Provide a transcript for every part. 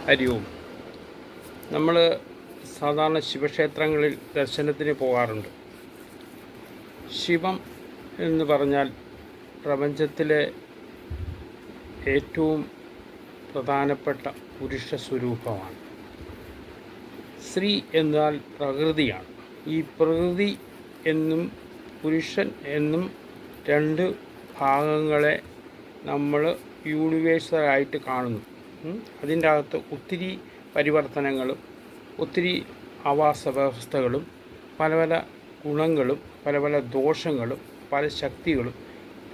ഹരി ഓം. നമ്മൾ സാധാരണ ശിവക്ഷേത്രങ്ങളിൽ ദർശനത്തിന് പോകാറുണ്ട്. ശിവം എന്ന് പറഞ്ഞാൽ പ്രപഞ്ചത്തിലെ ഏറ്റവും പ്രധാനപ്പെട്ട പുരുഷ സ്വരൂപമാണ്. സ്ത്രീ എന്നാൽ പ്രകൃതിയാണ്. ഈ പ്രകൃതി എന്നും പുരുഷൻ എന്നും രണ്ട് ഭാഗങ്ങളെ നമ്മൾ യൂണിവേഴ്സലായിട്ട് കാണുന്നു. അതിൻ്റെ അകത്ത് ഒത്തിരി പരിവർത്തനങ്ങളും ഒത്തിരി ആവാസ വ്യവസ്ഥകളും പല പല ഗുണങ്ങളും പല പല ദോഷങ്ങളും പല ശക്തികളും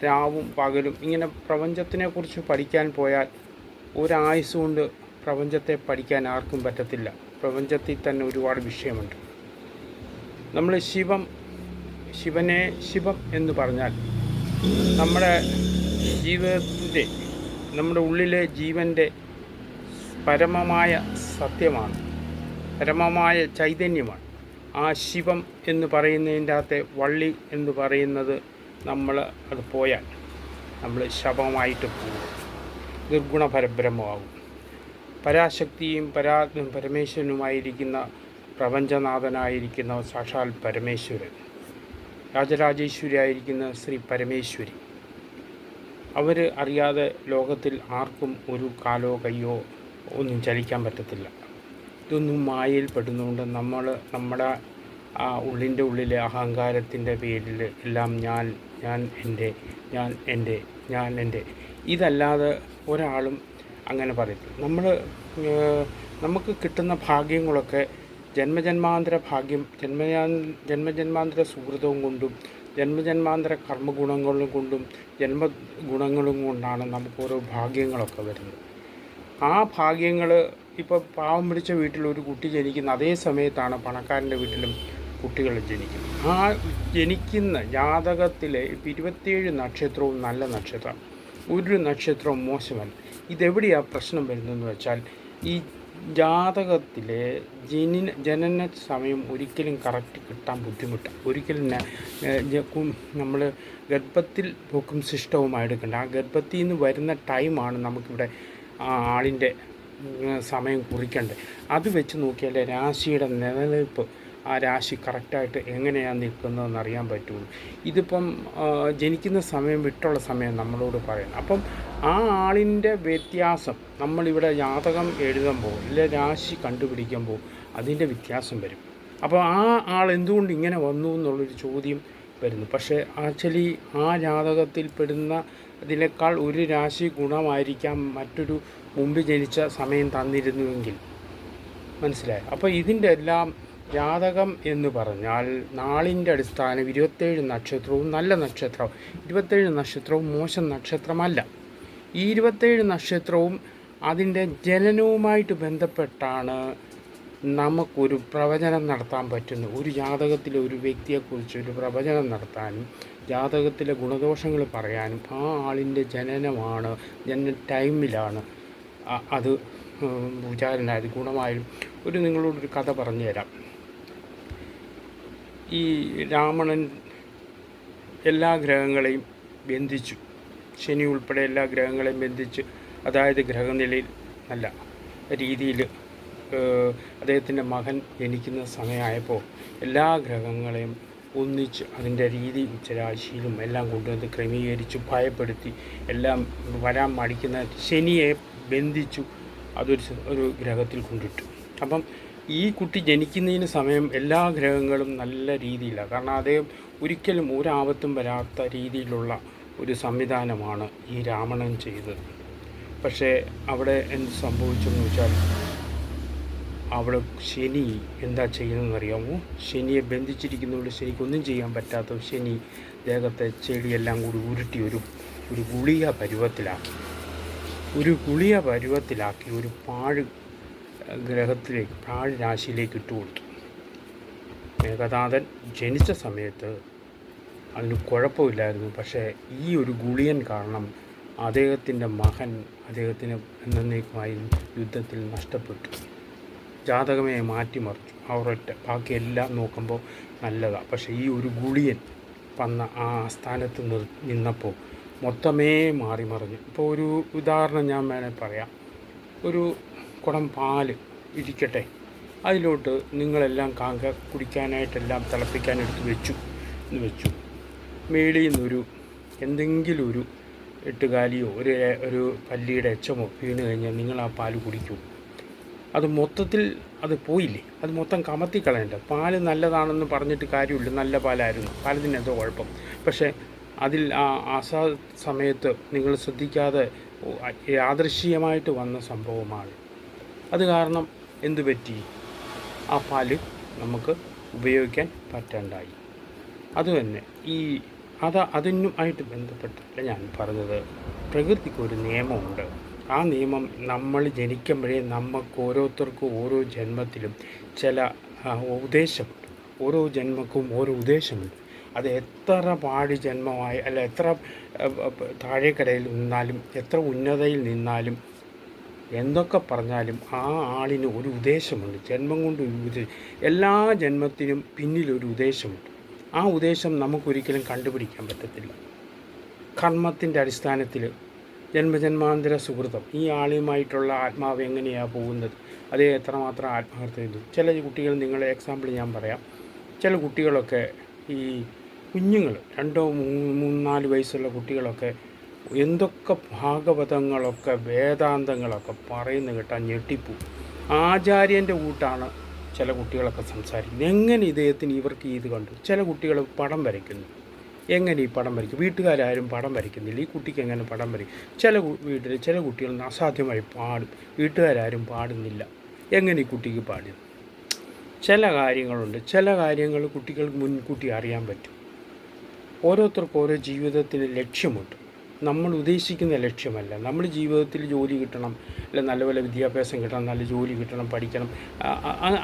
രാവും പകലും ഇങ്ങനെ പ്രപഞ്ചത്തിനെക്കുറിച്ച് പഠിക്കാൻ പോയാൽ ഒരായുസ് കൊണ്ട് പ്രപഞ്ചത്തെ പഠിക്കാൻ ആർക്കും പറ്റത്തില്ല. പ്രപഞ്ചത്തിൽ തന്നെ ഒരുപാട് വിഷയമുണ്ട്. നമ്മൾ ശിവനെ ശിവം എന്ന് പറഞ്ഞാൽ നമ്മുടെ ജീവിതത്തിൻ്റെ നമ്മുടെ ഉള്ളിലെ ജീവൻ്റെ പരമമായ സത്യമാണ്, പരമമായ ചൈതന്യമാണ്. ആ ശിവം എന്ന് പറയുന്നതിൻ്റെ അകത്തെ വള്ളി എന്ന് പറയുന്നത് നമ്മൾ അത് പോയാൽ നമ്മൾ ശവമായിട്ട് പോകും, നിർഗുണ പരബ്രഹ്മമാകും. പരാശക്തിയും പരമേശ്വരനുമായിരിക്കുന്ന പ്രപഞ്ചനാഥനായിരിക്കുന്ന സാക്ഷാൽ പരമേശ്വരൻ, രാജരാജേശ്വരിയായിരിക്കുന്ന ശ്രീ പരമേശ്വരി, അവർ അറിയാതെ ലോകത്തിൽ ആർക്കും ഒരു കാലോ കയ്യോ ഒന്നും ചലിക്കാൻ പറ്റത്തില്ല. ഇതൊന്നും മായയിൽ പെടുന്നതുകൊണ്ട് നമ്മുടെ ആ ഉള്ളിലെ അഹങ്കാരത്തിൻ്റെ പേരിൽ എല്ലാം ഞാൻ എൻ്റെ ഇതല്ലാതെ ഒരാളും അങ്ങനെ പറയത്തില്ല. നമുക്ക് കിട്ടുന്ന ഭാഗ്യങ്ങളൊക്കെ ജന്മജന്മാന്തര ഭാഗ്യം, ജന്മജന്മാന്തര സുഹൃതവും കൊണ്ടും ജന്മജന്മാന്തര കർമ്മഗുണങ്ങളും കൊണ്ടും ജന്മഗുണങ്ങളും കൊണ്ടാണ് നമുക്ക് ഓരോ ഭാഗ്യങ്ങളൊക്കെ വരുന്നത്. ആ ഭാഗ്യങ്ങൾ ഇപ്പോൾ പാവം പിടിച്ച വീട്ടിൽ ഒരു കുട്ടി ജനിക്കുന്ന അതേ സമയത്താണ് പണക്കാരൻ്റെ വീട്ടിലും കുട്ടികൾ ജനിക്കുന്നത്. ആ ജനിക്കുന്ന ജാതകത്തിലെ 27 നക്ഷത്രവും നല്ല നക്ഷത്രം, ഒരു നക്ഷത്രവും മോശമല്ല. ഇതെവിടെയാണ് പ്രശ്നം വരുന്നതെന്ന് വെച്ചാൽ ഈ ജാതകത്തിലെ ജനന സമയം ഒരിക്കലും കറക്റ്റ് കിട്ടാൻ ബുദ്ധിമുട്ടാണ്. ഒരിക്കലും നമ്മൾ ഗർഭത്തിൽ പോക്കും സിസ്റ്റവുമായി എടുക്കേണ്ട. ആ ഗർഭത്തിൽ നിന്ന് വരുന്ന ടൈമാണ് നമുക്കിവിടെ ആളിൻ്റെ സമയം കുറിക്കേണ്ടത്. അത് വെച്ച് നോക്കിയാലേ രാശിയുടെ നിലനിൽപ്പ്, ആ രാശി കറക്റ്റായിട്ട് എങ്ങനെയാണ് നിൽക്കുന്നതെന്ന് അറിയാൻ പറ്റുള്ളൂ. ഇതിപ്പം ജനിക്കുന്ന സമയം വിട്ടുള്ള സമയം നമ്മളോട് പറയണം. അപ്പം ആ ആളിൻ്റെ വ്യത്യാസം നമ്മളിവിടെ ജാതകം എഴുതുമ്പോൾ അല്ലെ രാശി കണ്ടുപിടിക്കുമ്പോൾ അതിൻ്റെ വ്യത്യാസം വരും. അപ്പോൾ ആ ആൾ എന്തുകൊണ്ട് ഇങ്ങനെ വന്നു എന്നുള്ളൊരു ചോദ്യം വരുന്നു. പക്ഷേ ആക്ച്വലി ആ ജാതകത്തിൽ പെടുന്ന അതിനേക്കാൾ ഒരു രാശി ഗുണമായിരിക്കാം മറ്റൊരു മുമ്പ് ജനിച്ച സമയം തന്നിരുന്നുവെങ്കിൽ. മനസ്സിലായി? അപ്പോൾ ഇതിൻ്റെ എല്ലാം ജാതകം എന്ന് പറഞ്ഞാൽ നാളിൻ്റെ അടിസ്ഥാനം 27 നക്ഷത്രവും നല്ല നക്ഷത്രവും, 27 നക്ഷത്രവും മോശം നക്ഷത്രമല്ല. ഈ 27 നക്ഷത്രവും അതിൻ്റെ ജനനവുമായിട്ട് ബന്ധപ്പെട്ടാണ് നമുക്കൊരു പ്രവചനം നടത്താൻ പറ്റുന്നത്. ഒരു ജാതകത്തിലെ ഒരു വ്യക്തിയെക്കുറിച്ച് ഒരു പ്രവചനം നടത്താനും ജാതകത്തിലെ ഗുണദോഷങ്ങൾ പറയാനും ആ ആളിൻ്റെ ജനനമാണ്, ജനന ടൈമിലാണ് അത് വിചാരനായത് ഗുണമായാലും. നിങ്ങളോടൊരു കഥ പറഞ്ഞു തരാം. ഈ രാവണൻ എല്ലാ ഗ്രഹങ്ങളെയും ബന്ധിച്ചു, ശനി ഉൾപ്പെടെ എല്ലാ ഗ്രഹങ്ങളെയും ബന്ധിച്ച്, അതായത് ഗ്രഹനിലയിൽ നല്ല രീതിയിൽ അദ്ദേഹത്തിൻ്റെ മകൻ ജനിക്കുന്ന സമയമായപ്പോൾ എല്ലാ ഗ്രഹങ്ങളെയും ഒന്നിച്ച് അതിൻ്റെ രീതി ഉച്ചരാശിയിലും എല്ലാം കൊണ്ടുവന്ന് ക്രമീകരിച്ചു, ഭയപ്പെടുത്തി, എല്ലാം വരാൻ മടിക്കുന്ന ശനിയെ ബന്ധിച്ചു, ഒരു ഗ്രഹത്തിൽ കൊണ്ടിട്ടു. അപ്പം ഈ കുട്ടി ജനിക്കുന്നതിന് സമയം എല്ലാ ഗ്രഹങ്ങളും നല്ല രീതിയിലാണ്. കാരണം അദ്ദേഹം ഒരിക്കലും ഒരാപത്തും വരാത്ത രീതിയിലുള്ള ഒരു സംവിധാനമാണ് ഈ രാവണൻ ചെയ്തത്. പക്ഷേ അവിടെ എന്ത് സംഭവിച്ചെന്ന് വെച്ചാൽ അവിടെ ശനി എന്താ ചെയ്യുന്നതെന്നറിയാമോ? ശനിയെ ബന്ധിച്ചിരിക്കുന്നതുകൊണ്ട് ശനിക്കൊന്നും ചെയ്യാൻ പറ്റാത്ത ശനി ദേഹത്തെ ചെടിയെല്ലാം കൂടി ഉരുട്ടി ഒരു ഗുളിക പരുവത്തിലാക്കി, ഒരു പാഴ് ഗ്രഹത്തിലേക്ക്, പാഴ് രാശിയിലേക്ക് ഇട്ടുകൊടുത്തു. മേഘനാഥൻ ജനിച്ച സമയത്ത് അതിന് കുഴപ്പമില്ലായിരുന്നു. പക്ഷേ ഈ ഒരു ഗുളിയൻ കാരണം അദ്ദേഹത്തിൻ്റെ മകൻ അദ്ദേഹത്തിന് എന്നേക്കുമായി യുദ്ധത്തിൽ നഷ്ടപ്പെട്ടു. ജാതകമേ മാറ്റിമറിച്ചു. അവരൊറ്റ ബാക്കിയെല്ലാം നോക്കുമ്പോൾ നല്ലതാണ്. പക്ഷേ ഈ ഒരു ഗുളിയൻ വന്ന ആ സ്ഥാനത്ത് നിന്നപ്പോൾ മൊത്തമേ മാറി മറിഞ്ഞു. ഇപ്പോൾ ഒരു ഉദാഹരണം ഞാൻ വേണേൽ പറയാം. ഒരു കുടം പാല് ഇരിക്കട്ടെ, അതിലോട്ട് നിങ്ങളെല്ലാം കുടിക്കാനായിട്ടെല്ലാം തിളപ്പിക്കാനെടുത്ത് വെച്ചു. മേളിൽ നിന്നൊരു എന്തെങ്കിലും ഒരു എട്ടുകാലിയോ ഒരു പല്ലിയുടെ എച്ചമോ വീണ് കഴിഞ്ഞാൽ നിങ്ങൾ ആ പാല് കുടിക്കൂ. അത് മൊത്തത്തിൽ അത് പോയില്ലേ, അത് മൊത്തം കമത്തിക്കളയണ്ട. പാല് നല്ലതാണെന്ന് പറഞ്ഞിട്ട് കാര്യമില്ല, നല്ല പാലായിരുന്നു, പാലത്തിന് എന്തോ കുഴപ്പം. പക്ഷേ അതിൽ ആ സമയത്ത് നിങ്ങൾ ശ്രദ്ധിക്കാതെ യാദൃശ്ചികമായിട്ട് വന്ന സംഭവമാണ്. അത് കാരണം എന്തു പറ്റി? ആ പാല് നമുക്ക് ഉപയോഗിക്കാൻ പറ്റാണ്ടായി. അതുതന്നെ അതിനുമായിട്ട് ബന്ധപ്പെട്ടല്ല ഞാൻ പറഞ്ഞത്. പ്രകൃതിക്കൊരു നിയമമുണ്ട്. ആ നിയമം നമ്മൾ ജനിക്കുമ്പോഴേ നമുക്ക് ഓരോരുത്തർക്കും ഓരോ ജന്മത്തിലും ചില ഉദ്ദേശമുണ്ട്. ഓരോ ജന്മക്കും ഓരോ ഉദ്ദേശമുണ്ട്. അത് എത്ര പാഴ് ജന്മമായി അല്ല, എത്ര താഴേക്കടയിൽ നിന്നാലും, എത്ര ഉന്നതയിൽ നിന്നാലും, എന്തൊക്കെ പറഞ്ഞാലും ആ ആളിന് ഒരു ഉദ്ദേശമുണ്ട്. ജന്മം കൊണ്ട് എല്ലാ ജന്മത്തിനും പിന്നിലൊരു ഉദ്ദേശമുണ്ട്. ആ ഉദ്ദേശം നമുക്കൊരിക്കലും കണ്ടുപിടിക്കാൻ പറ്റത്തില്ല. കർമ്മത്തിൻ്റെ അടിസ്ഥാനത്തിൽ ജന്മജന്മാന്തര സുഹൃതം, ഈ ആളുമായിട്ടുള്ള ആത്മാവ് എങ്ങനെയാണ് പോകുന്നത്, അതേ എത്രമാത്രം ആത്മാർത്ഥത. ചില കുട്ടികൾ, നിങ്ങളെ എക്സാമ്പിൾ ഞാൻ പറയാം. ചില കുട്ടികളൊക്കെ, ഈ കുഞ്ഞുങ്ങൾ 2, 3, 4 വയസ്സുള്ള കുട്ടികളൊക്കെ എന്തൊക്കെ ഭാഗവതങ്ങളൊക്കെ വേദാന്തങ്ങളൊക്കെ പറയുന്ന കേട്ടാൽ ഞെട്ടിപ്പോവും. ആചാര്യൻ്റെ കൂട്ടാണ് ചില കുട്ടികളൊക്കെ സംസാരിക്കുന്നത്. എങ്ങനെ ഇവർക്ക് ഇത് കണ്ടു? ചില കുട്ടികൾ പടം വരയ്ക്കുന്നു. എങ്ങനെ ഈ പടം വരയ്ക്കും? വീട്ടുകാരും പടം വരയ്ക്കുന്നില്ല, ഈ കുട്ടിക്ക് എങ്ങനെ പടം വരയ്ക്കും? ചില വീട്ടിൽ ചില കുട്ടികൾ അസാധ്യമായി പാടും, വീട്ടുകാരും പാടുന്നില്ല. എങ്ങനെ ഈ കുട്ടിക്ക് പാടും? ചില കാര്യങ്ങളുണ്ട്, ചില കാര്യങ്ങൾ കുട്ടികൾക്ക് മുൻകൂട്ടി അറിയാൻ പറ്റും. ഓരോരുത്തർക്കും ഓരോ ജീവിതത്തിന് ലക്ഷ്യമുണ്ട്. നമ്മൾ ഉദ്ദേശിക്കുന്ന ലക്ഷ്യമല്ല. നമ്മൾ ജീവിതത്തിൽ ജോലി കിട്ടണം, അല്ല നല്ല വിദ്യാഭ്യാസം കിട്ടണം, നല്ല ജോലി കിട്ടണം, പഠിക്കണം,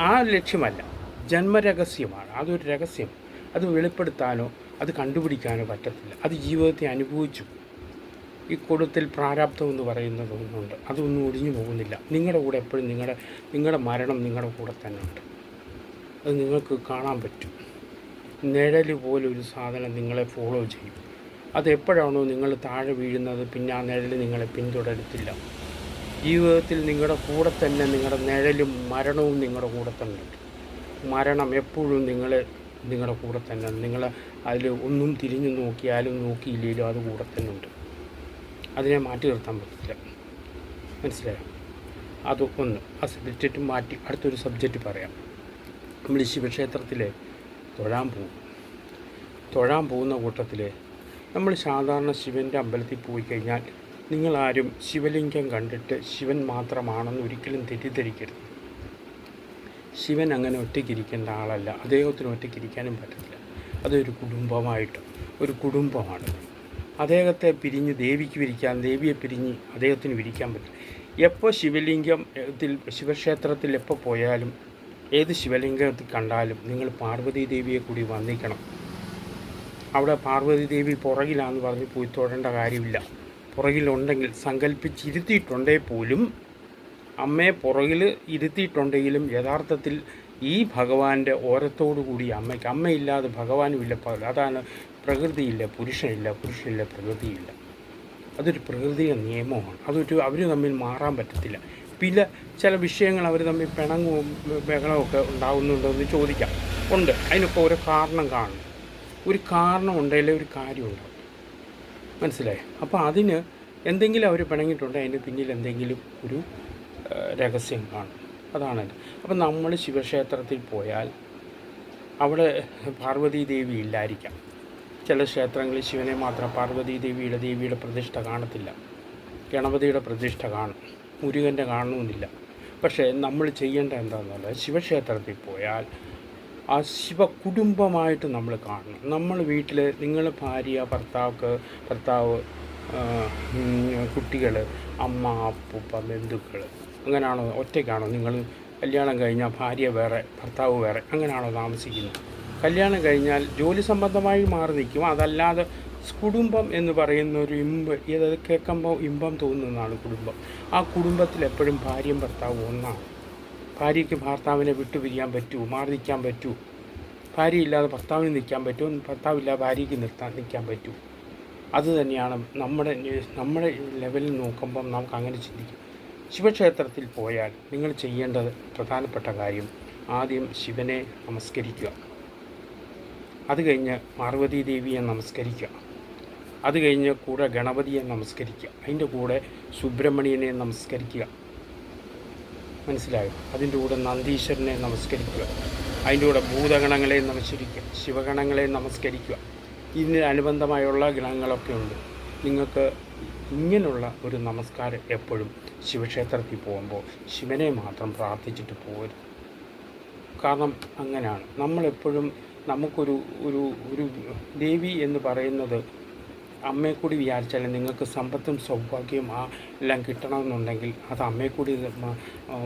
ആ ലക്ഷ്യമല്ല. ജന്മരഹസ്യമാണ്. അതൊരു രഹസ്യം. അത് വെളിപ്പെടുത്താനോ അത് കണ്ടുപിടിക്കാനോ പറ്റത്തില്ല. അത് ജീവിതത്തെ അനുഭവിച്ചു. ഈ കൊടുത്തിൽ പ്രാരാബ്ദം എന്ന് പറയുന്നത് ഒന്നുണ്ട്, അതൊന്നും ഒടിഞ്ഞു പോകുന്നില്ല. നിങ്ങളുടെ കൂടെ എപ്പോഴും നിങ്ങളുടെ മരണം നിങ്ങളുടെ കൂടെ തന്നെ ഉണ്ട്. അത് നിങ്ങൾക്ക് കാണാൻ പറ്റും. നിഴൽ പോലൊരു സാധനം നിങ്ങളെ ഫോളോ ചെയ്യും. അതെപ്പോഴാണോ നിങ്ങൾ താഴെ വീഴുന്നത്, പിന്നെ ആ നിഴൽ നിങ്ങളെ പിന്തുടരത്തില്ല. ജീവിതത്തിൽ നിങ്ങളുടെ കൂടെ തന്നെ നിങ്ങളുടെ നിഴലും മരണവും നിങ്ങളുടെ കൂടെ തന്നെ ഉണ്ട്. മരണം എപ്പോഴും നിങ്ങളുടെ കൂടെ തന്നെ, നിങ്ങൾ അതിൽ ഒന്നും തിരിഞ്ഞു നോക്കിയാലും നോക്കിയില്ലെങ്കിലും അത് കൂടെ തന്നെ ഉണ്ട്. അതിനെ മാറ്റി നിർത്താൻ പറ്റില്ല. മനസ്സിലായോ? അത് ഒന്ന്. ആ സബ്ജക്റ്റ് മാറ്റി അടുത്തൊരു സബ്ജക്റ്റ് പറയാം. നമ്മൾ ശിവക്ഷേത്രത്തിൽ തൊഴാൻ പോകുന്ന കൂട്ടത്തിൽ നമ്മൾ സാധാരണ ശിവൻ്റെ അമ്പലത്തിൽ പോയി കഴിഞ്ഞാൽ നിങ്ങളാരും ശിവലിംഗം കണ്ടിട്ട് ശിവൻ മാത്രമാണെന്ന് ഒരിക്കലും തെറ്റിദ്ധരിക്കരുത്. ശിവൻ അങ്ങനെ ഒറ്റയ്ക്കിരിക്കേണ്ട ആളല്ല. അദ്ദേഹത്തിന് ഒറ്റയ്ക്കിരിക്കാനും പറ്റത്തില്ല. അതൊരു ഒരു കുടുംബമാണ്. അദ്ദേഹത്തെ പിരിഞ്ഞ് ദേവിക്ക് വിരിക്കാൻ, ദേവിയെ പിരിഞ്ഞ് അദ്ദേഹത്തിന് വിരിക്കാൻ പറ്റില്ല. എപ്പോൾ ശിവക്ഷേത്രത്തിൽ എപ്പോൾ പോയാലും, ഏത് ശിവലിംഗത്തിൽ കണ്ടാലും നിങ്ങൾ പാർവതി ദേവിയെ കൂടി വന്ദിക്കണം. അവിടെ പാർവതി ദേവി പുറകിലാണെന്ന് പറഞ്ഞ് പോയി തൊഴേണ്ട കാര്യമില്ല. പുറകിലുണ്ടെങ്കിൽ സങ്കല്പിച്ചിരുത്തിയിട്ടുണ്ടേ പോലും, അമ്മയെ പുറകിൽ ഇരുത്തിയിട്ടുണ്ടെങ്കിലും യഥാർത്ഥത്തിൽ ഈ ഭഗവാന്റെ ഓരത്തോടു കൂടി അമ്മയില്ലാതെ ഭഗവാനുമില്ല. അതാണ് പ്രകൃതിയില്ല പുരുഷനില്ല, പുരുഷനില്ല പ്രകൃതിയില്ല. അതൊരു പ്രകൃതിയുടെ നിയമമാണ്. അവർ തമ്മിൽ മാറാൻ പറ്റത്തില്ല. ചില വിഷയങ്ങൾ അവർ തമ്മിൽ പിണങ്ങും ബഹളമൊക്കെ ഉണ്ടാകുന്നുണ്ടോ എന്ന് ചോദിക്കാം. ഉണ്ട്. അതിനൊക്കെ ഓരോ കാരണം കാണും. ഒരു കാരണം ഉണ്ടെങ്കിലേ ഒരു കാര്യം ഉണ്ടാവും. മനസ്സിലായോ? അപ്പോൾ അതിന് എന്തെങ്കിലും അവർ പിണങ്ങിയിട്ടുണ്ടെങ്കിൽ അതിന് പിന്നിൽ എന്തെങ്കിലും ഒരു രഹസ്യം കാണും. അതാണ്. അപ്പം നമ്മൾ ശിവക്ഷേത്രത്തിൽ പോയാൽ അവിടെ പാർവതി ദേവി ഇല്ലായിരിക്കാം. ചില ക്ഷേത്രങ്ങളിൽ ശിവനെ മാത്രം, പാർവതി ദേവിയുടെ പ്രതിഷ്ഠ കാണത്തില്ല. ഗണപതിയുടെ പ്രതിഷ്ഠ കാണും, മുരുകൻ്റെ കാണണമെന്നില്ല. പക്ഷേ നമ്മൾ ചെയ്യേണ്ട എന്താണെന്നല്ല, ശിവക്ഷേത്രത്തിൽ പോയാൽ ആ ശിവകുടുംബമായിട്ട് നമ്മൾ കാണണം. നമ്മൾ വീട്ടിൽ നിങ്ങൾ ഭാര്യ, ഭർത്താവ്, കുട്ടികൾ, അമ്മ, അപ്പൂപ്പ, ബന്ധുക്കൾ, അങ്ങനെയാണോ? ഒറ്റയ്ക്കാണോ നിങ്ങൾ കല്യാണം കഴിഞ്ഞാൽ ഭാര്യ വേറെ ഭർത്താവ് വേറെ അങ്ങനെയാണോ താമസിക്കുന്നത്? കല്യാണം കഴിഞ്ഞാൽ ജോലി സംബന്ധമായി മാറി നിൽക്കും. അതല്ലാതെ കുടുംബം എന്ന് പറയുന്ന ഒരു ഇത് കേൾക്കുമ്പോൾ ഇമ്പം തോന്നുന്നതാണ് കുടുംബം. ആ കുടുംബത്തിൽ എപ്പോഴും ഭാര്യയും ഭർത്താവും ഒന്നാണ്. ഭാര്യയ്ക്ക് ഭർത്താവിനെ വിട്ടുപിരിയാൻ പറ്റുമോ? മാറി നിൽക്കാൻ പറ്റുമോ? ഭാര്യയില്ലാതെ ഭർത്താവിന് നിൽക്കാൻ പറ്റുമോ? ഭർത്താവില്ലാതെ ഭാര്യയ്ക്ക് നിൽക്കാൻ പറ്റുമോ? അത് തന്നെയാണ് നമ്മുടെ ലെവലിൽ നോക്കുമ്പം നമുക്ക് അങ്ങനെ ചിന്തിക്കും. ശിവക്ഷേത്രത്തിൽ പോയാൽ നിങ്ങൾ ചെയ്യേണ്ടത് പ്രധാനപ്പെട്ട കാര്യം ആദ്യം ശിവനെ നമസ്കരിക്കുക, അത് കഴിഞ്ഞ് പാർവതീ ദേവിയെ നമസ്കരിക്കുക, അത് കഴിഞ്ഞ് കൂടെ ഗണപതിയെ നമസ്കരിക്കുക, അതിൻ്റെ കൂടെ സുബ്രഹ്മണ്യനെ നമസ്കരിക്കുക. മനസ്സിലായോ? അതിൻ്റെ കൂടെ നന്ദീശ്വരനെ നമസ്കരിക്കുക, അതിൻ്റെ കൂടെ ഭൂതഗണങ്ങളെ നമസ്കരിക്കുക, ശിവഗണങ്ങളെ നമസ്കരിക്കുക. ഇതിന് അനുബന്ധമായുള്ള ഗണങ്ങളൊക്കെ ഉണ്ട്. നിങ്ങൾക്ക് ഇങ്ങനെയുള്ള ഒരു നമസ്കാരം എപ്പോഴും ശിവക്ഷേത്രത്തിൽ പോകുമ്പോൾ ശിവനെ മാത്രം പ്രാർത്ഥിച്ചിട്ട് പോകരുത്. കാരണം അങ്ങനെയാണ് നമ്മളെപ്പോഴും നമുക്കൊരു ഒരു ഒരു ദേവി എന്ന് പറയുന്നത് അമ്മയെ കൂടി വിചാരിച്ചാൽ നിങ്ങൾക്ക് സമ്പത്തും സൗഭാഗ്യവും എല്ലാം കിട്ടണമെന്നുണ്ടെങ്കിൽ അത് അമ്മയെ കൂടി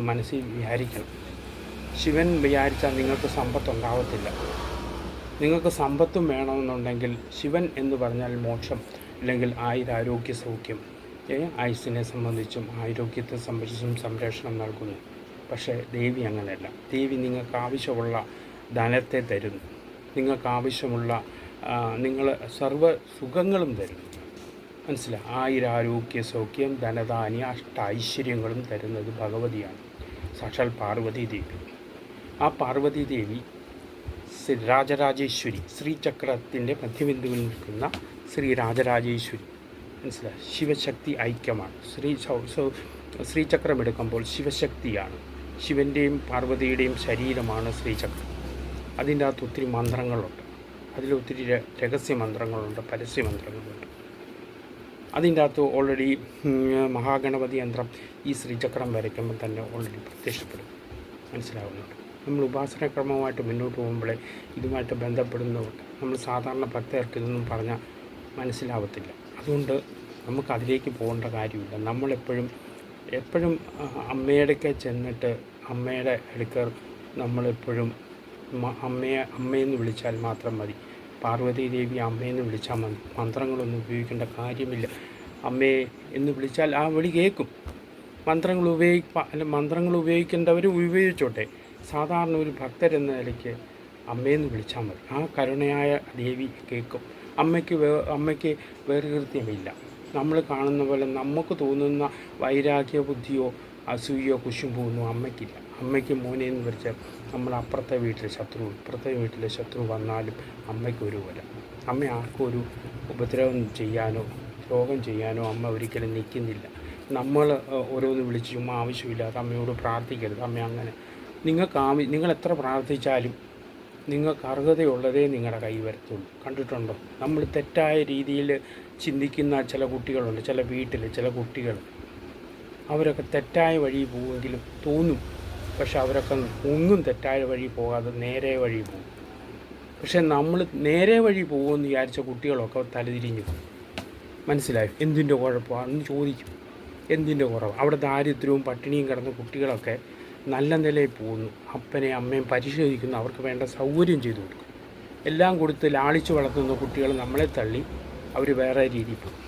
മനസ്സിൽ വിചാരിക്കണം. ശിവൻ വിചാരിച്ചാൽ നിങ്ങൾക്ക് സമ്പത്തുണ്ടാവത്തില്ല. നിങ്ങൾക്ക് സമ്പത്തും വേണമെന്നുണ്ടെങ്കിൽ ശിവൻ എന്ന് പറഞ്ഞാൽ മോക്ഷം, അല്ലെങ്കിൽ ആയുരാരോഗ്യ സൗഖ്യം, ആയുസ്സിനെ സംബന്ധിച്ചും ആരോഗ്യത്തെ സംബന്ധിച്ചും സംരക്ഷണം നൽകുന്നു. പക്ഷേ ദേവി അങ്ങനെയല്ല. ദേവി നിങ്ങൾക്ക് ആവശ്യമുള്ള ധനത്തെ തരുന്നു, നിങ്ങൾക്ക് ആവശ്യമുള്ള നിങ്ങൾ സർവ്വ സുഖങ്ങളും തരുന്നു. മനസ്സിലായി? ആയുരാരോഗ്യ സൗഖ്യം, ധനധാന്യ ഐശ്വര്യങ്ങളും തരുന്നത് ഭഗവതിയാണ്, സാക്ഷാൽ പാർവതീ ദേവി. ആ പാർവതീ ദേവി രാജരാജേശ്വരി, ശ്രീചക്രത്തിൻ്റെ മധ്യബിന്ദുവിൽ നിൽക്കുന്ന ശ്രീ രാജരാജേശ്വരി. മനസ്സിലായി? ശിവശക്തി ഐക്യമാണ്. ശ്രീചക്രം എടുക്കുമ്പോൾ ശിവശക്തിയാണ്. ശിവൻ്റെയും പാർവതിയുടെയും ശരീരമാണ് ശ്രീചക്രം. അതിൻ്റെ അകത്ത് ഒത്തിരി മന്ത്രങ്ങളുണ്ട്, അതിലൊത്തിരി രഹസ്യമന്ത്രങ്ങളുണ്ട്, പരസ്യമന്ത്രങ്ങളുണ്ട്. അതിൻ്റെ അകത്ത് ഓൾറെഡി മഹാഗണപതി യന്ത്രം ഈ ശ്രീചക്രം വരയ്ക്കുമ്പോൾ തന്നെ ഓൾറെഡി പ്രത്യക്ഷപ്പെടും. മനസ്സിലാവുന്നുണ്ട്? നമ്മൾ ഉപാസനക്രമമായിട്ട് മുന്നോട്ട് പോകുമ്പോഴേ ഇതുമായിട്ട് ബന്ധപ്പെടുന്നതുകൊണ്ട് നമ്മൾ സാധാരണ ഭക്തർക്ക് ഇതൊന്നും പറഞ്ഞാൽ മനസ്സിലാവത്തില്ല. അതുകൊണ്ട് നമുക്കതിലേക്ക് പോകേണ്ട കാര്യമില്ല. നമ്മളെപ്പോഴും അമ്മയുടെയൊക്കെ ചെന്നിട്ട് അമ്മയുടെ അടുക്കൽ നമ്മളെപ്പോഴും അമ്മയെന്ന് വിളിച്ചാൽ മാത്രം മതി. പാർവതീ ദേവി അമ്മയെന്ന് വിളിച്ചാൽ മതി. മന്ത്രങ്ങളൊന്നും ഉപയോഗിക്കേണ്ട കാര്യമില്ല. അമ്മയെ എന്ന് വിളിച്ചാൽ ആ വിളി കേൾക്കും. മന്ത്രങ്ങൾ ഉപയോഗിക്കേണ്ടവർ ഉപയോഗിച്ചോട്ടെ. സാധാരണ ഒരു ഭക്തരെന്ന നിലയ്ക്ക് അമ്മയെന്ന് വിളിച്ചാൽ മതി. ആ കരുണയായ ദേവി കേൾക്കും. അമ്മയ്ക്ക് വേർകൃത്യമില്ല. നമ്മൾ കാണുന്ന പോലെ നമുക്ക് തോന്നുന്ന വൈരാഗ്യ ബുദ്ധിയോ അസൂയോ കുശുമ്പൊന്നും അമ്മയ്ക്കില്ല. അമ്മയ്ക്ക് മോനെ എന്ന് വിളിച്ചാൽ നമ്മൾ അപ്പുറത്തെ വീട്ടിലെ ശത്രു, ഇപ്പുറത്തെ വീട്ടിലെ ശത്രു വന്നാലും അമ്മയ്ക്ക് ഒരുപോലെ. അമ്മ ആർക്കും ഒരു ഉപദ്രവം ചെയ്യാനോ രോഗം ചെയ്യാനോ അമ്മ ഒരിക്കലും നിൽക്കുന്നില്ല. നമ്മൾ ഓരോന്ന് വിളിച്ച് ചുമ്മാ ആവശ്യമില്ലാതെ അമ്മയോട് പ്രാർത്ഥിക്കരുത്. അമ്മ അങ്ങനെ നിങ്ങൾ എത്ര പ്രാർത്ഥിച്ചാലും നിങ്ങൾക്ക് അർഹതയുള്ളതേ നിങ്ങളുടെ കൈ വരത്തുള്ളൂ. കണ്ടിട്ടുണ്ടോ? നമ്മൾ തെറ്റായ രീതിയിൽ ചിന്തിക്കുന്ന ചില കുട്ടികളുണ്ട്, ചില വീട്ടിൽ ചില കുട്ടികൾ. അവരൊക്കെ തെറ്റായ വഴി പോകുമെങ്കിലും തോന്നും, പക്ഷെ അവരൊക്കെ ഒന്നും തെറ്റായ വഴി പോകാതെ നേരെ വഴി പോകും. പക്ഷെ നമ്മൾ നേരെ വഴി പോകുമെന്ന് വിചാരിച്ച കുട്ടികളൊക്കെ തലതിരിഞ്ഞു പോകും. മനസ്സിലായോ? എന്തിൻ്റെ കുഴപ്പമാണെന്ന് ചോദിക്കും. എന്തിൻ്റെ കുറവ്? അവിടെ ദാരിദ്ര്യവും പട്ടിണിയും കിടന്ന കുട്ടികളൊക്കെ നല്ല നിലയിൽ പോകുന്നു. അപ്പനെയും അമ്മയും പരിശോധിക്കുന്നു, അവർക്ക് വേണ്ട സൗകര്യം ചെയ്തു കൊടുക്കും. എല്ലാം കൊടുത്ത് ലാളിച്ച് വളർത്തുന്ന കുട്ടികൾ നമ്മളെ തള്ളി അവർ വേറെ രീതിയിൽ പോകും.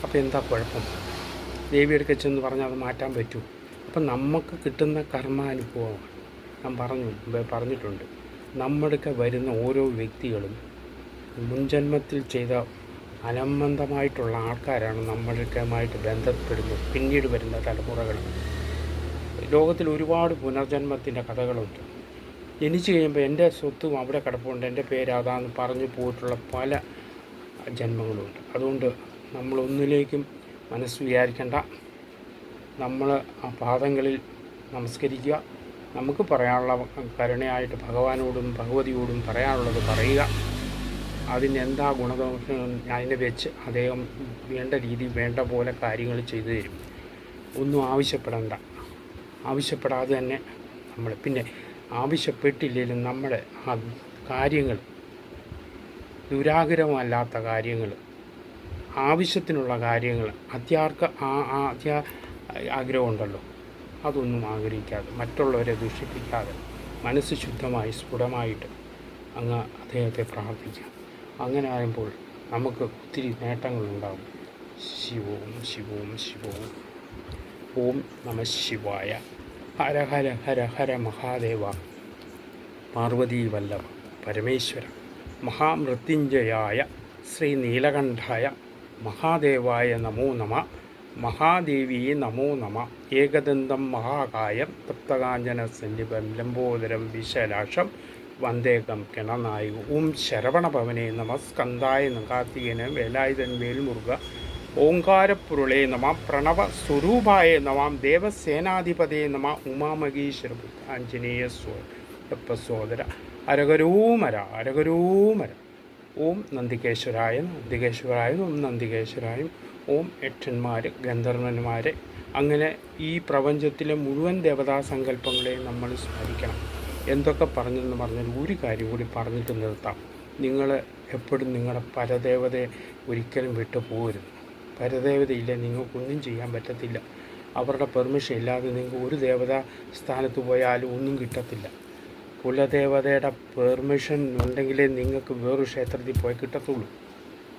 അപ്പോൾ എന്താ കുഴപ്പം? ദേവിയെടുക്ക ചെന്ന് പറഞ്ഞാൽ അത് മാറ്റാൻ പറ്റും. അപ്പം നമുക്ക് കിട്ടുന്ന കർമാനുഭവമാണ്. ഞാൻ പറഞ്ഞിട്ടുണ്ട്, നമ്മുടെയൊക്കെ വരുന്ന ഓരോ വ്യക്തികളും മുൻജന്മത്തിൽ ചെയ്ത അനന്തമായിട്ടുള്ള ആൾക്കാരാണ് നമ്മൾക്കുമായിട്ട് ബന്ധപ്പെടുന്നത്. പിന്നീട് വരുന്ന തലമുറകൾ. ലോകത്തിൽ ഒരുപാട് പുനർജന്മത്തിൻ്റെ കഥകളുണ്ട്. ജനിച്ചു കഴിയുമ്പോൾ എൻ്റെ സ്വത്തും അവിടെ കിടപ്പുണ്ട്, എൻ്റെ പേര് അതാന്ന് പറഞ്ഞു പോയിട്ടുള്ള പല ജന്മങ്ങളുമുണ്ട്. അതുകൊണ്ട് നമ്മളൊന്നിലേക്കും മനസ്സ് വിചാരിക്കേണ്ട. നമ്മൾ ആ പാദങ്ങളിൽ നമസ്കരിക്കുക. നമുക്ക് പറയാനുള്ള കരുണയായിട്ട് ഭഗവാനോടും ഭഗവതിയോടും പറയാനുള്ളത് പറയുക. അതിനെന്താ ഗുണദോഷം അതിനെ വെച്ച് അദ്ദേഹം വേണ്ട രീതി വേണ്ട പോലെ കാര്യങ്ങൾ ചെയ്തു തരും. ഒന്നും ആവശ്യപ്പെടാതെ തന്നെ നമ്മൾ പിന്നെ ആവശ്യപ്പെട്ടില്ലെങ്കിലും നമ്മുടെ ആ കാര്യങ്ങൾ ദുരാഗ്രഹമല്ലാത്ത കാര്യങ്ങൾ, ആവശ്യത്തിനുള്ള കാര്യങ്ങൾ, ആഗ്രഹമുണ്ടല്ലോ, അതൊന്നും ആഗ്രഹിക്കാതെ മറ്റുള്ളവരെ ദുഷിപ്പിക്കാതെ മനസ്സ് ശുദ്ധമായി സ്ഫുടമായിട്ട് അങ്ങ് അദ്ദേഹത്തെ പ്രാർത്ഥിക്കാം. അങ്ങനെ ആകുമ്പോൾ നമുക്ക് ഒത്തിരി നേട്ടങ്ങളുണ്ടാകും. ശിവവും ശിവവും ശിവവും. ഓം നമഃ ശിവായ. ഹര ഹര ഹര ഹര മഹാദേവ. പാർവതീ വല്ലഭ പരമേശ്വര മഹാമൃത്യുഞ്ജയായ ശ്രീ നീലകണ്ഠായ മഹാദേവായ നമോ നമ. മഹാദേവിയെ നമോ നമ. ഏകദന്തം മഹാകായം തപ്തകാഞ്ചന സന്നിഭം ലംബോദരം വിശലാക്ഷം വന്ദേകം ഗണനായക. ഓം ശരവണഭവനെ നമ. സ്കന്ധായ നകാർത്തികന് വേലായുധൻ വേൽമുരുക. ഓങ്കാരപ്പുരുളേ നമ. പ്രണവ സ്വരൂപായ നമാം. ദേവസേനാധിപതേ നമ. ഉമാമഹേശ്വര ആഞ്ജനേയ സോദര. അരകരോമര അരകരോമര. ഓം നന്ദികേശ്വരായ നന്ദികേശ്വരായ ഓം നന്ദികേശ്വരായും. ഓം യക്ഷന്മാർ ഗന്ധർവന്മാർ, അങ്ങനെ ഈ പ്രപഞ്ചത്തിലെ മുഴുവൻ ദേവതാസങ്കല്പങ്ങളെയും നമ്മൾ സ്മരിക്കണം. എന്തൊക്കെ പറഞ്ഞെന്ന് പറഞ്ഞാൽ ഒരു കാര്യം കൂടി പറഞ്ഞിട്ട് നിർത്താം. നിങ്ങൾ എപ്പോഴും നിങ്ങളുടെ പരദേവതയെ ഒരിക്കലും വിട്ടു പോകരുത്. പരദേവതയില്ലേ നിങ്ങൾക്കൊന്നും ചെയ്യാൻ പറ്റത്തില്ല. അവരുടെ പെർമിഷൻ ഇല്ലാതെ നിങ്ങൾക്ക് ഒരു ദേവതാ സ്ഥാനത്ത് പോയാലും ഒന്നും കിട്ടത്തില്ല. കുലദേവതയുടെ പെർമിഷൻ ഉണ്ടെങ്കിലേ നിങ്ങൾക്ക് വേറൊരു ക്ഷേത്രത്തിൽ പോയി കിട്ടത്തുള്ളൂ.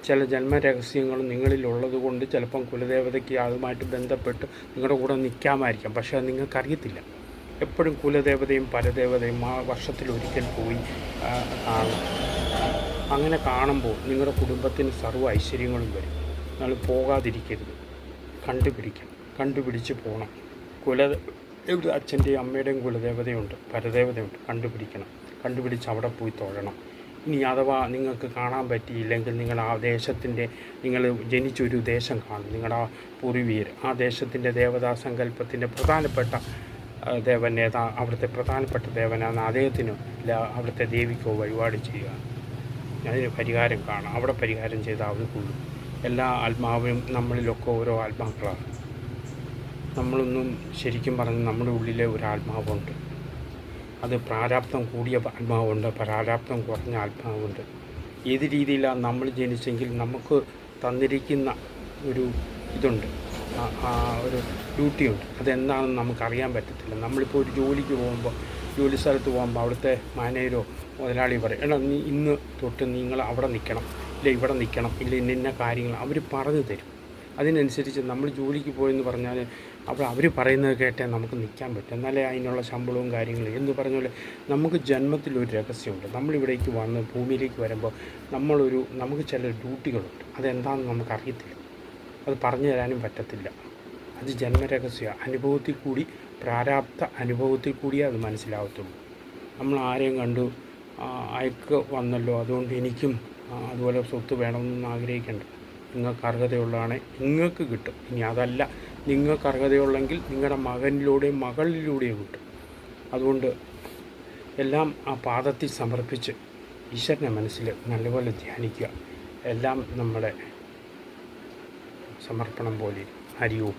ചില ജന്മരഹസ്യങ്ങളും നിങ്ങളിലുള്ളത് കൊണ്ട് ചിലപ്പം കുലദേവതയ്ക്ക് അതുമായിട്ട് ബന്ധപ്പെട്ട് നിങ്ങളുടെ കൂടെ നിൽക്കാമായിരിക്കാം. പക്ഷേ അത് നിങ്ങൾക്കറിയത്തില്ല. എപ്പോഴും കുലദേവതയും പരദേവതയും ആ വർഷത്തിലൊരിക്കൽ പോയി കാണും. അങ്ങനെ കാണുമ്പോൾ നിങ്ങളുടെ കുടുംബത്തിന് സർവ്വ ഐശ്വര്യങ്ങളും വരും. നിങ്ങൾ പോകാതിരിക്കരുത്. കണ്ടുപിടിച്ച് പോകണം. അച്ഛൻ്റെയും അമ്മയുടെയും കുലദേവതയുണ്ട്, പരദേവതയുണ്ട്. കണ്ടുപിടിച്ച് അവിടെ പോയി തൊഴണം. ഇനി അഥവാ നിങ്ങൾക്ക് കാണാൻ പറ്റിയില്ലെങ്കിൽ നിങ്ങൾ ആ ദേശത്തിൻ്റെ, നിങ്ങൾ ജനിച്ചൊരു ദേശം കാണും, നിങ്ങളുടെ ആ പൂർവീകർ, ആ ദേശത്തിൻ്റെ ദേവതാ സങ്കല്പത്തിൻ്റെ പ്രധാനപ്പെട്ട അവിടുത്തെ പ്രധാനപ്പെട്ട ദേവനാണ്. അദ്ദേഹത്തിന് അവിടുത്തെ ദേവിക്കോ വഴിപാട് ചെയ്യുക. അതിന് പരിഹാരം കാണാം. അവിടെ പരിഹാരം ചെയ്താൽ അവർക്കുള്ളൂ. എല്ലാ ആത്മാവും നമ്മളിലൊക്കെ ഓരോ ആത്മാക്കളാണ്. നമ്മളൊന്നും ശരിക്കും പറഞ്ഞ് നമ്മുടെ ഉള്ളിലെ ഒരു ആത്മാവുണ്ട്. അത് പ്രാരാബ്ധം കൂടിയ ആത്മാവുണ്ട്, പ്രാരാബ്ധം കുറഞ്ഞ ആത്മാവുണ്ട്. ഏത് രീതിയിലാണ് നമ്മൾ ജനിച്ചെങ്കിൽ നമുക്ക് തന്നിരിക്കുന്ന ഒരു ഇതുണ്ട്, ഒരു ഡ്യൂട്ടിയുണ്ട്. അതെന്താണെന്ന് നമുക്കറിയാൻ പറ്റത്തില്ല. നമ്മളിപ്പോൾ ഒരു ജോലിക്ക് പോകുമ്പോൾ, ജോലി സ്ഥലത്ത് പോകുമ്പോൾ അവിടുത്തെ മാനേജരോ മുതലാളി പറയും, എടാ നീ ഇന്ന് തൊട്ട് നിങ്ങൾ അവിടെ നിൽക്കണം, ഇല്ല ഇവിടെ നിൽക്കണം, ഇല്ല ഇന്ന കാര്യങ്ങൾ അവർ പറഞ്ഞു തരും. അതിനനുസരിച്ച് നമ്മൾ ജോലിക്ക് പോയെന്ന് പറഞ്ഞാൽ അവർ പറയുന്നത് കേട്ടേ നമുക്ക് നിൽക്കാൻ പറ്റും. എന്നാലേ അതിനുള്ള ശമ്പളവും കാര്യങ്ങളും എന്ന് പറഞ്ഞ പോലെ നമുക്ക് ജന്മത്തിലൊരു രഹസ്യമുണ്ട്. നമ്മളിവിടേക്ക് വന്ന് ഭൂമിയിലേക്ക് വരുമ്പോൾ നമുക്ക് ചില ഡ്യൂട്ടികളുണ്ട്. അതെന്താണെന്ന് നമുക്കറിയത്തില്ല, അത് പറഞ്ഞു തരാനും പറ്റത്തില്ല. അത് ജന്മരഹസ്യമാണ്. അനുഭവത്തിൽ കൂടി, പ്രാരാബ്ധ അനുഭവത്തിൽ കൂടിയേ അത് മനസ്സിലാവത്തുള്ളൂ. നമ്മൾ ആരെയും കണ്ടു അയക്ക് വന്നല്ലോ അതുകൊണ്ട് എനിക്കും അതുപോലെ സ്വത്ത് വേണമെന്നൊന്നും ആഗ്രഹിക്കേണ്ട. നിങ്ങൾക്ക് അർഹതയുള്ളതാണ്, നിങ്ങൾക്ക് കിട്ടും. ഇനി അതല്ല നിങ്ങൾക്ക് അർഹതയുള്ളെങ്കിൽ നിങ്ങളുടെ മകനിലൂടെയും മകളിലൂടെയും കിട്ടും. അതുകൊണ്ട് എല്ലാം ആ പാദത്തിൽ സമർപ്പിച്ച് ഈശ്വരനെ മനസ്സിൽ നല്ലപോലെ ധ്യാനിക്കുക. എല്ലാം നമ്മുടെ സമർപ്പണം പോലെ. ഹരി ഓം.